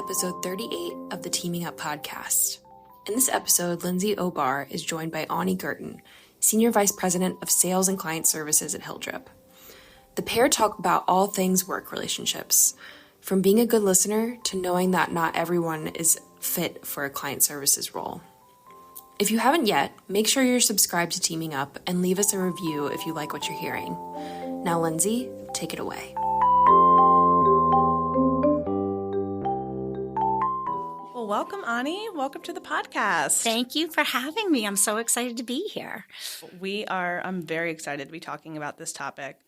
episode 38 of the Teaming Up podcast. In this episode, Lindsay O'Bar is joined by Onie Girton, Senior Vice President of Sales and Client Services at Hilldrup. The pair talk about all things work relationships, from being a good listener to knowing that not everyone is fit for a client services role. If you haven't yet, make sure you're subscribed to Teaming Up and leave us a review if you like what you're hearing. Now, Lindsay, take it away. Welcome, Onie. Welcome to the podcast. Thank you for having me. I'm so excited to be here. I'm very excited to be talking about this topic.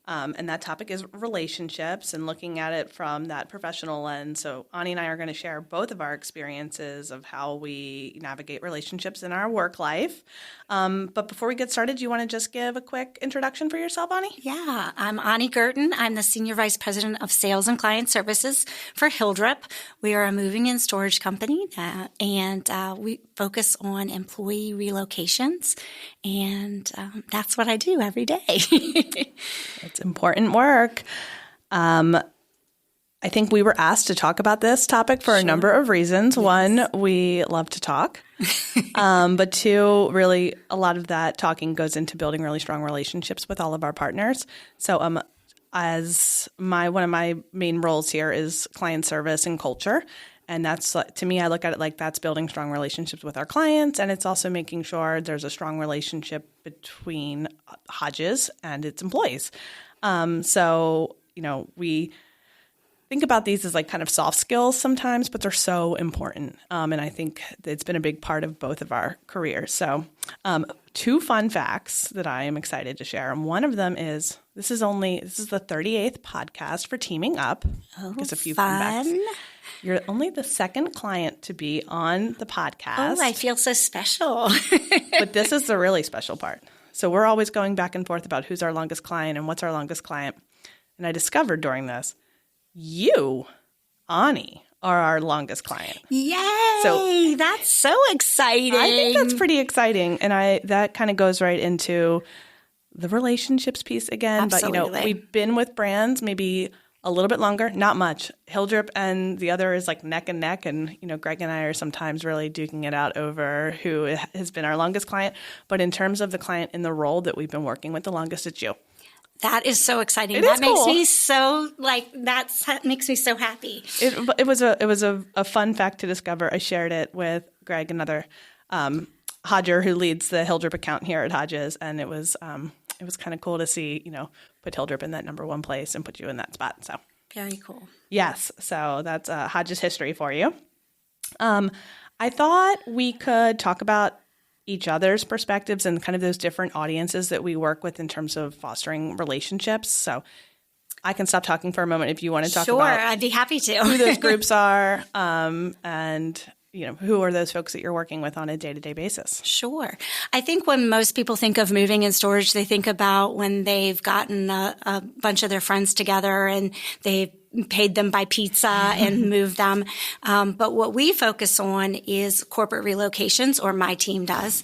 And that topic is relationships and looking at it from that professional lens. So Onie and I are going to share both of our experiences of how we navigate relationships in our work life. But before we get started, do you want to just give a quick introduction for yourself, Onie? Yeah, I'm Onie Girton. I'm the Senior Vice President of Sales and Client Services for Hilldrup. We are a moving and storage company, and we focus on employee relocations, and that's what I do every day. It's important work. I think we were asked to talk about this topic for a number of reasons. Yes. One, we love to talk. But two, really a lot of that talking goes into building really strong relationships with all of our partners. So one of my main roles here is client service and culture. And that's, to me, I look at it like that's building strong relationships with our clients. And it's also making sure there's a strong relationship between Hodges and its employees. We think about these as like kind of soft skills sometimes, but they're so important. And I think it's been a big part of both of our careers. So two fun facts that I am excited to share. And one of them is this is the 38th podcast for Teaming Up. Oh, just a few fun facts. You're only the second client to be on the podcast. Oh, I feel so special. But this is the really special part. So we're always going back and forth about who's our longest client and what's our longest client. And I discovered during this, you, Onie, are our longest client. Yay! That's so exciting. I think that's pretty exciting. And that kind of goes right into the relationships piece again. Absolutely. But, we've been with brands maybe a little bit longer, not much. Hilldrup and the other is like neck and neck. And, Greg and I are sometimes really duking it out over who has been our longest client. But in terms of the client in the role that we've been working with the longest, it's you. That is so exciting. That makes me so makes me so happy. It was a fun fact to discover. I shared it with Greg, another Hodger who leads the Hilldrup account here at Hodges, and it was kind of cool to see, put Hilldrup in that number one place and put you in that spot. So very cool. Yes, so that's Hodges history for you. I thought we could talk about each other's perspectives and kind of those different audiences that we work with in terms of fostering relationships. So I can stop talking for a moment if you want to talk about I'd be happy to. who those groups are and who are those folks that you're working with on a day-to-day basis? Sure. I think when most people think of moving and storage, they think about when they've gotten a bunch of their friends together and they've paid them by pizza and moved them. But what we focus on is corporate relocations, or my team does,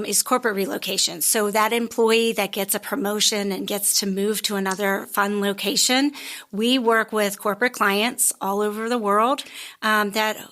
is corporate relocations. So that employee that gets a promotion and gets to move to another fun location, we work with corporate clients all over the world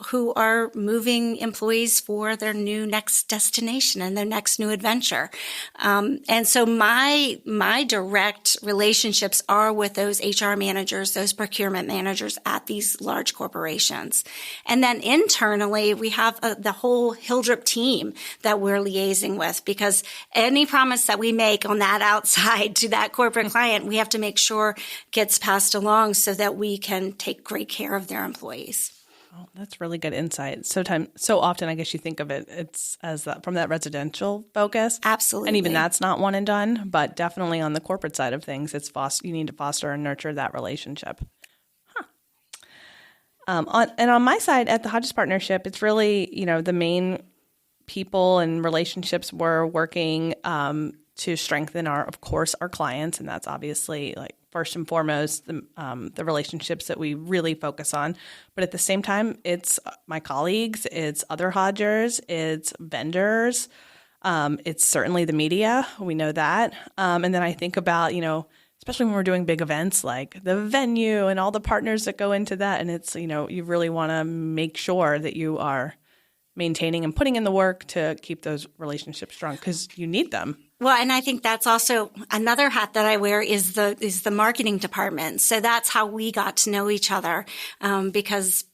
who are moving employees for their new next destination and their next new adventure. And so my direct relationships are with those HR managers, those procurement managers at these large corporations. And then internally, we have the whole Hilldrup team that we're liaising with, because any promise that we make on that outside to that corporate client, we have to make sure gets passed along so that we can take great care of their employees. Oh, that's really good insight. So often, I guess you think of it's as from that residential focus. Absolutely. And even that's not one and done, but definitely on the corporate side of things, you need to foster and nurture that relationship. On my side at the Hodges Partnership, it's really, the main people and relationships we're working to strengthen our clients. And that's obviously like first and foremost, the relationships that we really focus on. But at the same time, it's my colleagues, it's other Hodgers, it's vendors, it's certainly the media. We know that. And then I think about, especially when we're doing big events like the venue and all the partners that go into that. And it's, you really want to make sure that you are maintaining and putting in the work to keep those relationships strong because you need them. Well, and I think that's also another hat that I wear is the marketing department. So that's how we got to know each other, because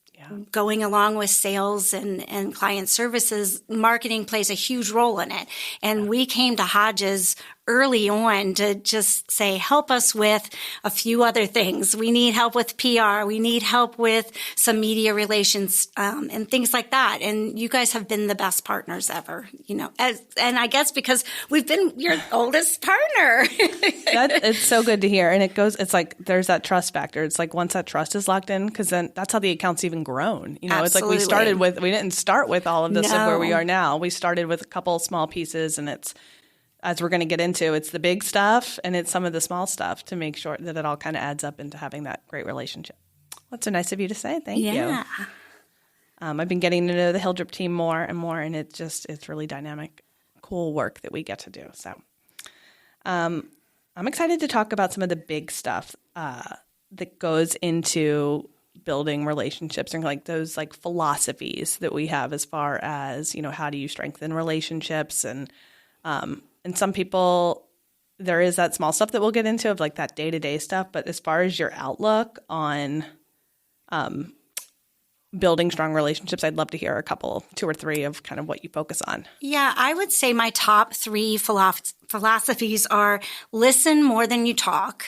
going along with sales and client services, marketing plays a huge role in it. And we came to Hodges early on to just say, help us with a few other things. We need help with PR. We need help with some media relations, and things like that. And you guys have been the best partners ever, and I guess because we've been your oldest partner. It's so good to hear. And it's like, there's that trust factor. It's like once that trust is locked in, because then that's how the account's even grown. It's like we didn't start with all of this of where we are now. We started with a couple small pieces, and it's, as we're going to get into, it's the big stuff and it's some of the small stuff to make sure that it all kind of adds up into having that great relationship. That's so nice of you to say. Thank you. I've been getting to know the Hilldrup team more and more, and it's really dynamic, cool work that we get to do. So I'm excited to talk about some of the big stuff that goes into building relationships and like those like philosophies that we have as far as, how do you strengthen relationships and some people, there is that small stuff that we'll get into of like that day-to-day stuff. But as far as your outlook on building strong relationships, I'd love to hear two or three of kind of what you focus on. Yeah, I would say my top three philosophies are listen more than you talk,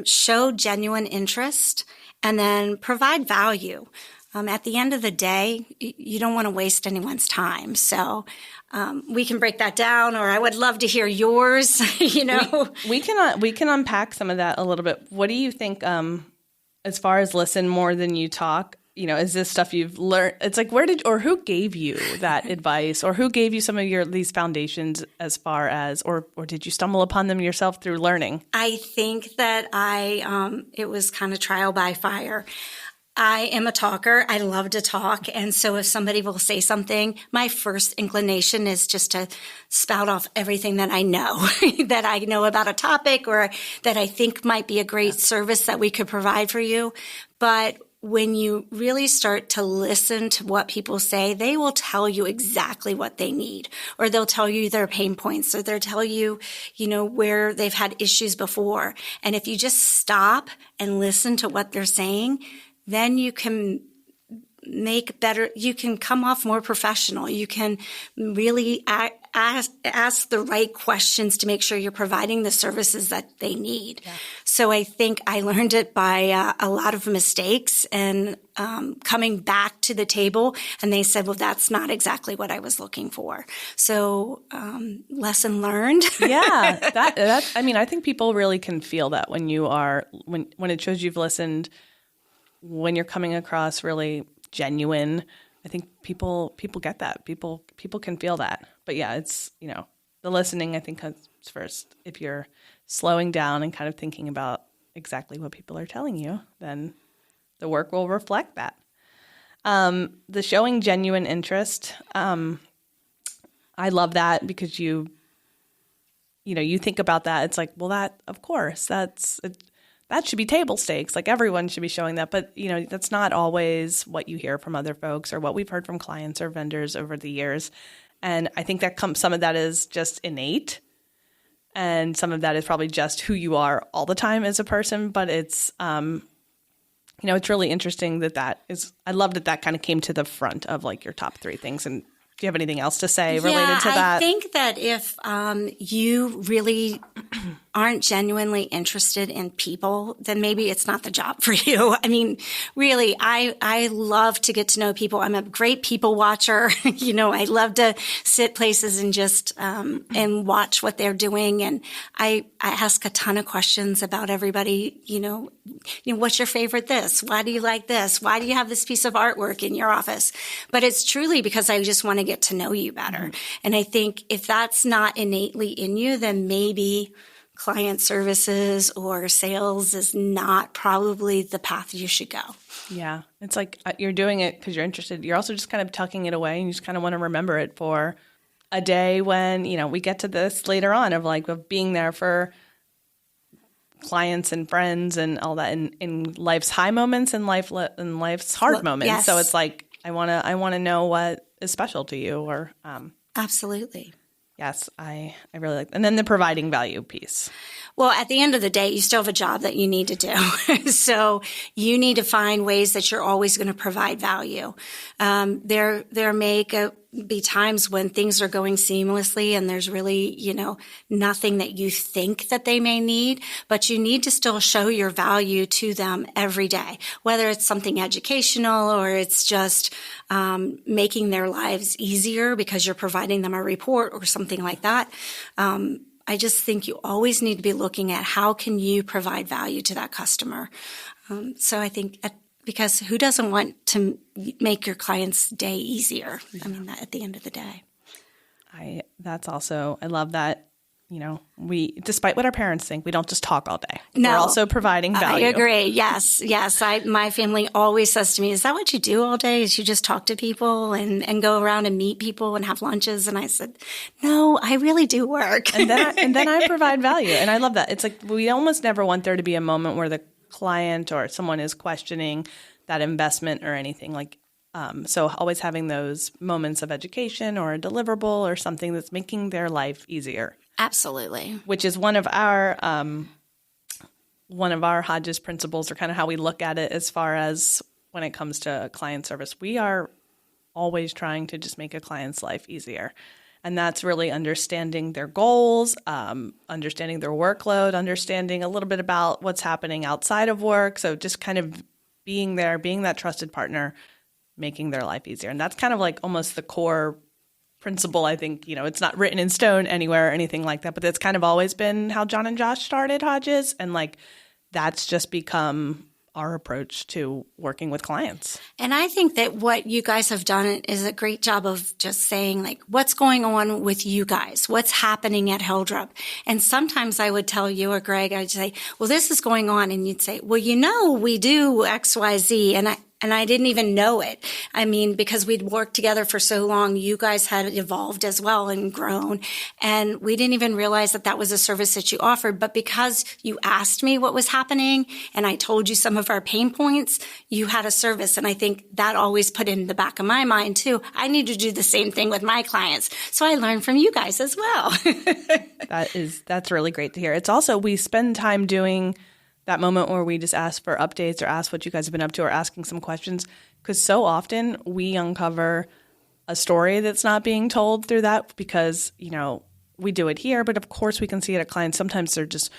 show genuine interest, and then provide value. At the end of the day, you don't want to waste anyone's time. So we can break that down, or I would love to hear yours. We can unpack some of that a little bit. What do you think as far as listen more than you talk? Is this stuff you've learned? It's like who gave you that advice, or who gave you some of these foundations as far as, or did you stumble upon them yourself through learning? I think that it was kind of trial by fire. I am a talker. I love to talk. And so if somebody will say something, my first inclination is just to spout off everything that I know, that I know about a topic or that I think might be a great service that we could provide for you. But when you really start to listen to what people say, they will tell you exactly what they need, or they'll tell you their pain points, or they'll tell you, where they've had issues before. And if you just stop and listen to what they're saying, then you can you can come off more professional. You can really ask the right questions to make sure you're providing the services that they need. Yeah. So I think I learned it by a lot of mistakes and coming back to the table, and they said, well, that's not exactly what I was looking for. So lesson learned. Yeah. I think people really can feel that when it shows you've listened, when you're coming across really genuine. I think people get that. People can feel that. But yeah, it's, the listening, I think, comes first. If you're slowing down and kind of thinking about exactly what people are telling you, then the work will reflect that. The showing genuine interest, I love that because you think about that. It's like, well, that, of course, that should be table stakes. Like everyone should be showing that. But, that's not always what you hear from other folks or what we've heard from clients or vendors over the years. And I think some of that is just innate. And some of that is probably just who you are all the time as a person. But it's, it's really interesting that is, I love that kind of came to the front of like your top three things. And do you have anything else to say related to that? I think that if you really aren't genuinely interested in people, then maybe it's not the job for you. I mean, really, I love to get to know people. I'm a great people watcher. I love to sit places and just and watch what they're doing. And I ask a ton of questions about everybody. What's your favorite this? Why do you like this? Why do you have this piece of artwork in your office? But it's truly because I just want to get to know you better. Mm-hmm. And I think if that's not innately in you, then maybe client services or sales is not probably the path you should go. Yeah. It's like you're doing it because you're interested. You're also just kind of tucking it away and you just kind of want to remember it for a day when, we get to this later on of being there for clients and friends and all that in life's high moments and life's hard moments. Yes. So it's like, I want to know what is special to you or, Absolutely. yes, I really like that. And then the providing value piece. Well, at the end of the day, you still have a job that you need to do. So you need to find ways that you're always going to provide value. There may be times when things are going seamlessly and there's really, nothing that you think that they may need, but you need to still show your value to them every day, whether it's something educational or it's just making their lives easier because you're providing them a report or something like that. I just think you always need to be looking at how can you provide value to that customer. So I think because who doesn't want to make your client's day easier? I mean, that at the end of the day. I love that. Despite what our parents think, we don't just talk all day. No, we're also providing value. I agree. Yes. My family always says to me, is that what you do all day? Is you just talk to people and go around and meet people and have lunches? And I said, no, I really do work. And then I provide value. And I love that. It's like we almost never want there to be a moment where the client or someone is questioning that investment or anything like. So always having those moments of education or a deliverable or something that's making their life easier. Absolutely. Which is one of our Hodges principles, or kind of how we look at it as far as when it comes to client service. We are always trying to just make a client's life easier. And that's really understanding their goals, understanding their workload, understanding a little bit about what's happening outside of work. So just kind of being there, being that trusted partner, making their life easier. And that's kind of like almost the core principle. I think, it's not written in stone anywhere or anything like that, but it's kind of always been how John and Josh started Hodges. And like, that's just become our approach to working with clients. And I think that what you guys have done is a great job of just saying, like, what's going on with you guys? What's happening at Hilldrup? And sometimes I would tell you or Greg, I'd say, well, this is going on. And you'd say, well, we do X, Y, Z. And I didn't even know it. I mean, because we'd worked together for so long, you guys had evolved as well and grown. And we didn't even realize that was a service that you offered. But because you asked me what was happening and I told you some of our pain points, you had a service. And I think that always put in the back of my mind too. I need to do the same thing with my clients. So I learned from you guys as well. That's really great to hear. It's also, we spend time doing that moment where we just ask for updates or ask what you guys have been up to or asking some questions, because so often we uncover a story that's not being told through that because, we do it here, but of course we can see it at clients. Sometimes they're just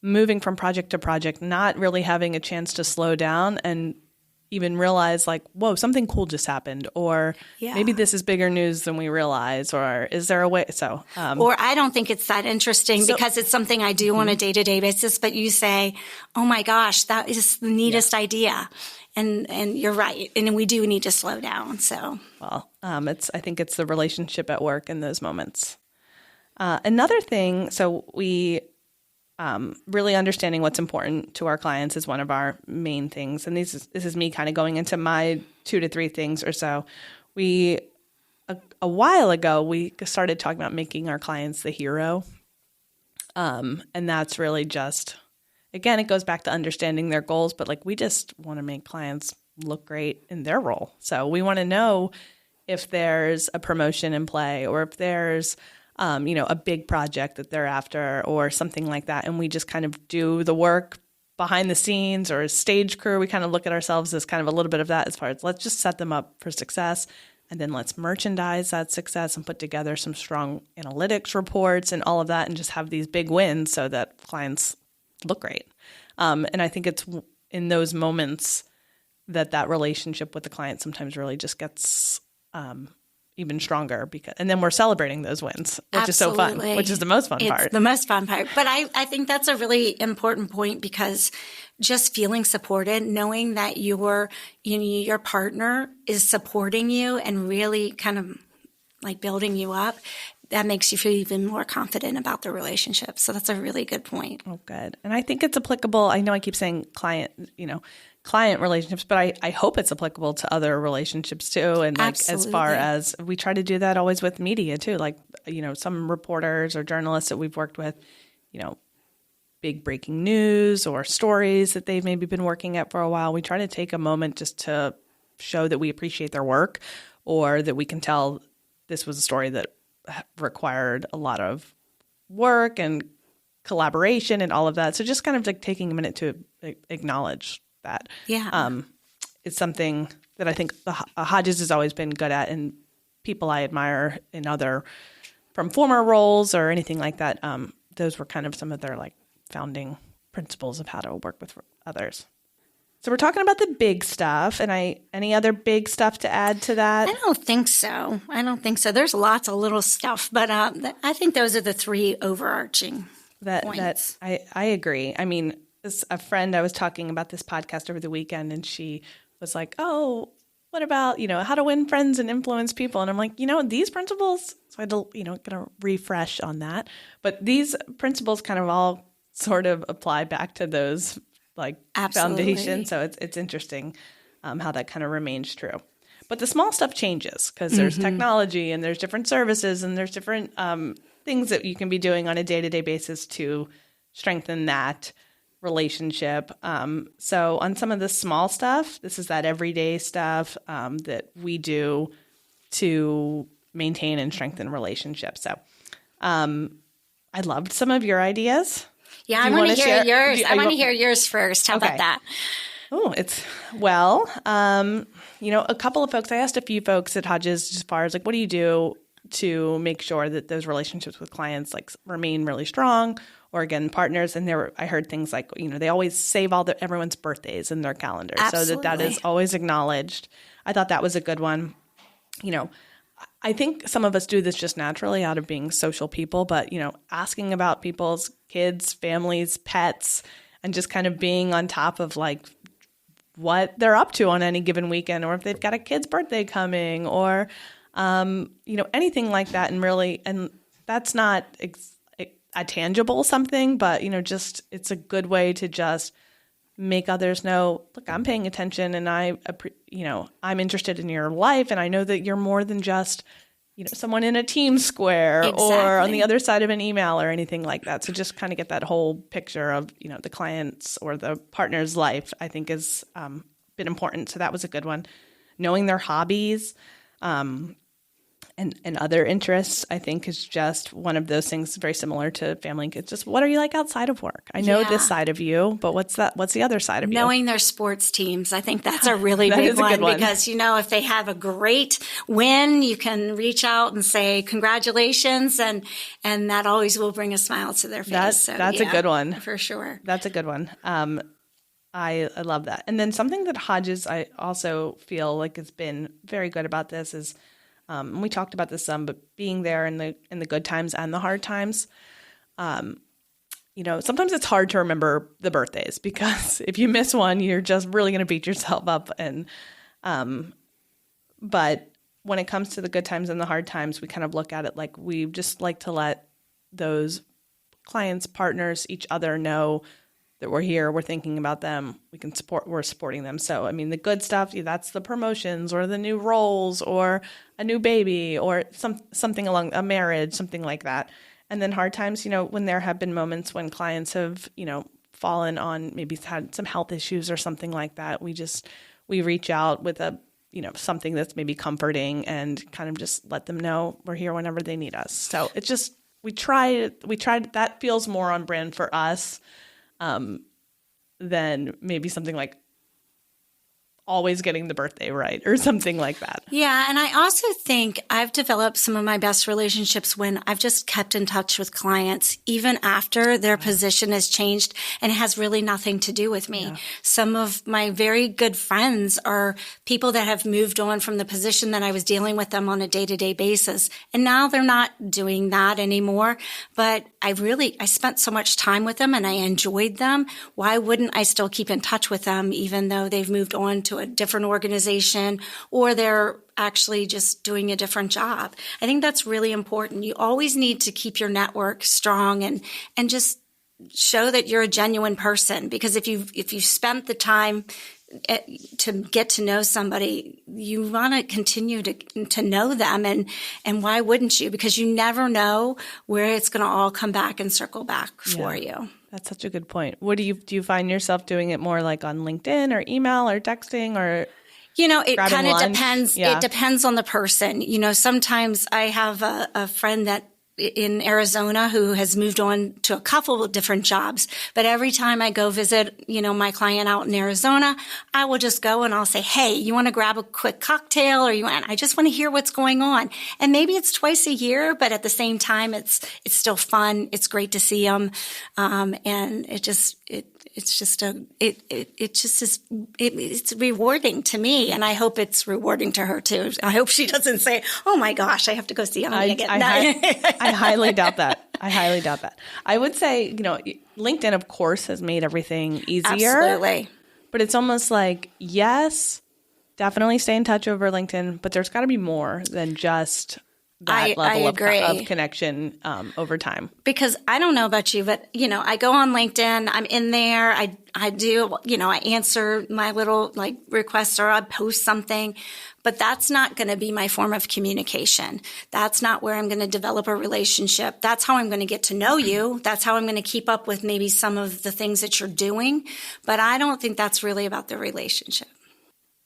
moving from project to project, not really having a chance to slow down and even realize like, whoa, something cool just happened, or maybe this is bigger news than we realize, or is there a way? So, or I don't think it's that interesting because it's something I do on a day-to-day basis, but you say, oh my gosh, that is the neatest idea. And you're right. And we do need to slow down. So, well, I think it's the relationship at work in those moments. Another thing, so we, really understanding what's important to our clients is one of our main things. And this is me kind of going into my 2 to 3 things or so. A while ago, we started talking about making our clients the hero. And that's really just, again, it goes back to understanding their goals, but like we just want to make clients look great in their role. So we want to know if there's a promotion in play or if there's a big project that they're after or something like that. And we just kind of do the work behind the scenes, or as stage crew, we kind of look at ourselves as kind of a little bit of that as far as let's just set them up for success. And then let's merchandise that success and put together some strong analytics reports and all of that and just have these big wins so that clients look great. And I think it's in those moments that relationship with the client sometimes really just gets even stronger, and then we're celebrating those wins, which is so fun, which is the most fun part. It's the most fun part. But I think that's a really important point, because just feeling supported, knowing that your partner is supporting you and really kind of like building you up, that makes you feel even more confident about the relationship. So that's a really good point. Oh, good. And I think it's applicable. I know I keep saying client relationships, but I hope it's applicable to other relationships too. And like, Absolutely. As far as we try to do that always with media too, like, some reporters or journalists that we've worked with, big breaking news or stories that they've maybe been working at for a while, we try to take a moment just to show that we appreciate their work, or that we can tell this was a story that required a lot of work and collaboration and all of that. So just kind of like taking a minute to acknowledge that. Yeah. It's something that I think Hodges has always been good at, and people I admire in other, from former roles or anything like that. Those were kind of some of their like founding principles of how to work with others. So we're talking about the big stuff, and any other big stuff to add to that? I don't think so. There's lots of little stuff, but I think those are the three overarching points. I agree. I mean, as a friend, I was talking about this podcast over the weekend, and she was like, "Oh, what about, how to win friends and influence people?" And I'm like, these principles, so I had to, kind of refresh on that. But these principles kind of all sort of apply back to those like foundation. So it's interesting how that kind of remains true. But the small stuff changes because there's technology and there's different services and there's different things that you can be doing on a day-to-day basis to strengthen that relationship. So on some of the small stuff, this is that everyday stuff that we do to maintain and strengthen relationships. So I loved some of your ideas. Yeah, I want to hear yours. I want to hear yours first. How about that? Oh, a couple of folks, I asked a few folks at Hodges as far as like, what do you do to make sure that those relationships with clients like remain really strong, or again, partners. And I heard things like, they always save everyone's birthdays in their calendar. Absolutely. So that is always acknowledged. I thought that was a good one. I think some of us do this just naturally out of being social people, but, asking about people's kids, families, pets, and just kind of being on top of like what they're up to on any given weekend, or if they've got a kid's birthday coming, or, anything like that. And that's not a tangible something, but, just it's a good way to just make others know, look, I'm paying attention, and I'm interested in your life, and I know that you're more than just, someone in a team square or on the other side of an email or anything like that. So just kind of get that whole picture of, the client's or the partner's life, I think has been important. So that was a good one. Knowing their hobbies, and other interests, I think, is just one of those things very similar to family. It's just, what are you like outside of work? I know this side of you, but what's the other side of you? Knowing their sports teams. I think that's a really big one, because, if they have a great win, you can reach out and say congratulations, and that always will bring a smile to their face. That's a good one. For sure. That's a good one. I love that. And then something that Hodges, I also feel like has been very good about this is, and we talked about this some, but being there in the good times and the hard times. Sometimes it's hard to remember the birthdays, because if you miss one, you're just really going to beat yourself up. And but when it comes to the good times and the hard times, we kind of look at it like we just like to let those clients, partners, each other know that we're here, we're thinking about them, we're supporting them. So, I mean, the good stuff, that's the promotions or the new roles or a new baby or something along a marriage, something like that. And then hard times, when there have been moments when clients have, fallen on, maybe had some health issues or something like that, we reach out with something that's maybe comforting and kind of just let them know we're here whenever they need us. So it's just, we tried, that feels more on brand for us. Than maybe something like always getting the birthday right or something like that. Yeah. And I also think I've developed some of my best relationships when I've just kept in touch with clients, even after their position has changed and it has really nothing to do with me. Yeah. Some of my very good friends are people that have moved on from the position that I was dealing with them on a day-to-day basis. And now they're not doing that anymore. But I spent so much time with them and I enjoyed them. Why wouldn't I still keep in touch with them, even though they've moved on to a different organization or they're actually just doing a different job? I think that's really important. You always need to keep your network strong and just show that you're a genuine person, because if you've spent the time to get to know somebody, you want to continue to know them, and why wouldn't you? Because you never know where it's going to all come back and circle back for you. That's such a good point. What do you find yourself doing it more like on LinkedIn or email or texting or? It kind of lunch? depends. Yeah. It depends on the person. Sometimes I have a friend that in Arizona who has moved on to a couple of different jobs. But every time I go visit, my client out in Arizona, I will just go and I'll say, hey, you want to grab a quick cocktail or I just want to hear what's going on. And maybe it's twice a year, but at the same time, it's still fun. It's great to see them. And it's rewarding to me, and I hope it's rewarding to her too. I hope she doesn't say, "Oh my gosh, I have to go see Onie again." I highly doubt that. I would say, LinkedIn, of course, has made everything easier. Absolutely. But it's almost like, yes, definitely stay in touch over LinkedIn, but there's got to be more than just that level of connection over time. Because I don't know about you, but, I go on LinkedIn, I'm in there, I do, I answer my little requests or I post something, but that's not going to be my form of communication. That's not where I'm going to develop a relationship. That's how I'm going to get to know you. That's how I'm going to keep up with maybe some of the things that you're doing. But I don't think that's really about the relationship.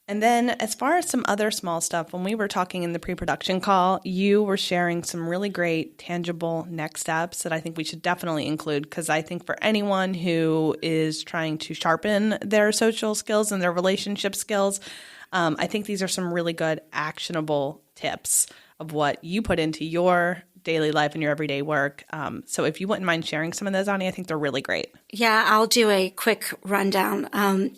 And then as far as some other small stuff, when we were talking in the pre-production call, you were sharing some really great tangible next steps that I think we should definitely include, because I think for anyone who is trying to sharpen their social skills and their relationship skills, I think these are some really good actionable tips of what you put into your daily life and your everyday work. So if you wouldn't mind sharing some of those, Onie, I think they're really great. Yeah, I'll do a quick rundown.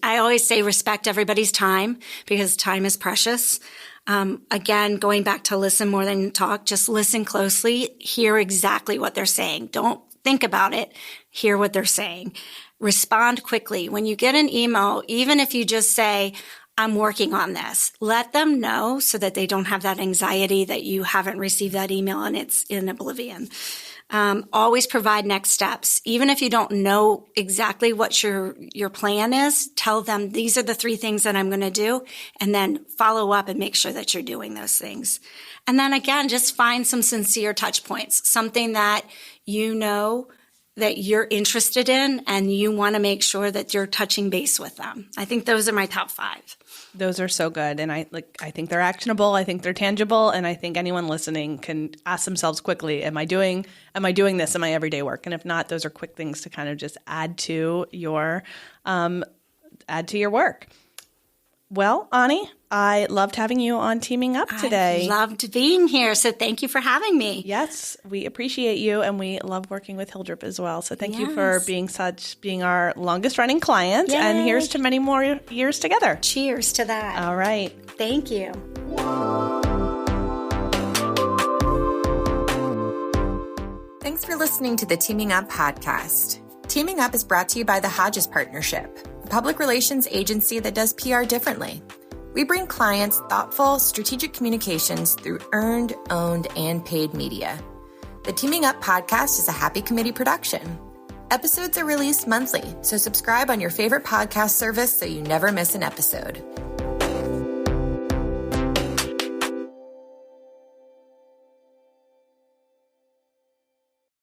I always say respect everybody's time because time is precious. Again, going back to listen more than talk, just listen closely, hear exactly what they're saying. Don't think about it. Hear what they're saying. Respond quickly. When you get an email, even if you just say, I'm working on this, let them know so that they don't have that anxiety that you haven't received that email and it's in oblivion. Always provide next steps. Even if you don't know exactly what your plan is, tell them these are the 3 things that I'm going to do, and then follow up and make sure that you're doing those things. And then again, just find some sincere touch points, something that that you're interested in and you want to make sure that you're touching base with them. I think those are my top 5. Those are so good. And I think they're actionable. I think they're tangible. And I think anyone listening can ask themselves quickly, am I doing this in my everyday work? And if not, those are quick things to kind of just add to your work. Well, Onie, I loved having you on Teaming Up today. I loved being here, so thank you for having me. Yes, we appreciate you, and we love working with Hilldrup as well. So thank you for being our longest-running client, and here's to many more years together. Cheers to that. All right. Thank you. Thanks for listening to the Teaming Up podcast. Teaming Up is brought to you by the Hodges Partnership, a public relations agency that does PR differently. We bring clients thoughtful, strategic communications through earned, owned, and paid media. The Teaming Up podcast is a Happy Committee production. Episodes are released monthly, so subscribe on your favorite podcast service so you never miss an episode.